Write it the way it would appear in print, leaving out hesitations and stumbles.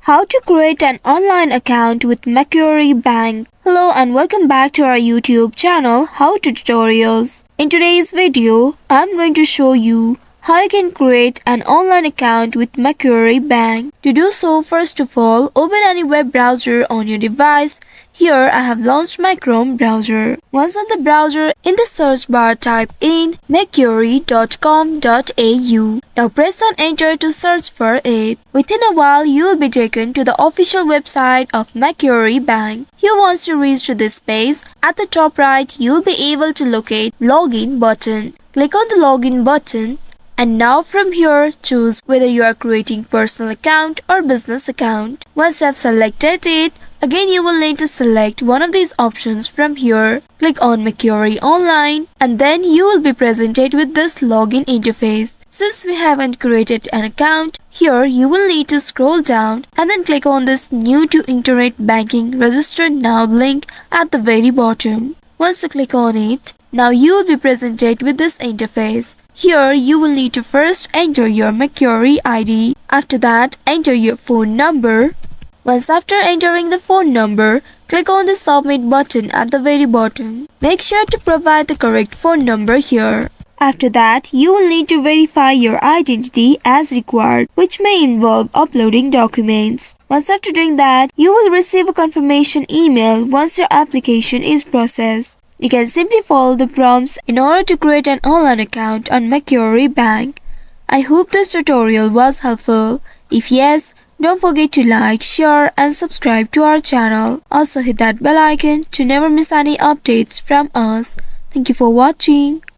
How to create an online account with Macquarie Bank. Hello and welcome back to our YouTube channel How to Tutorials. In today's video, I'm going to show you how you can create an online account with Macquarie Bank. To do so, first of all, open any web browser on your device. Here I have launched my Chrome browser. Once on the browser, in the search bar type in macquarie.com.au. Now press on enter to search for it. Within a while, you will be taken to the official website of Macquarie Bank. Here once you reach to this page, at the top right, you will be able to locate login button. Click on the login button. And now from here, choose whether you are creating personal account or business account. Once you have selected it, again you will need to select one of these options from here. Click on Macquarie Online and then you will be presented with this login interface. Since we haven't created an account, here you will need to scroll down and then click on this New to Internet Banking Register Now link at the very bottom. Once you click on it, now you will be presented with this interface. Here you will need to first enter your Macquarie ID. After that, enter your phone number. Once after entering the phone number, click on the submit button at the very bottom. Make sure to provide the correct phone number here. After that, you will need to verify your identity as required, which may involve uploading documents. Once after doing that, you will receive a confirmation email once your application is processed. You can simply follow the prompts in order to create an online account on Macquarie Bank. I hope this tutorial was helpful. If yes, don't forget to like, share and subscribe to our channel. Also hit that bell icon to never miss any updates from us. Thank you for watching.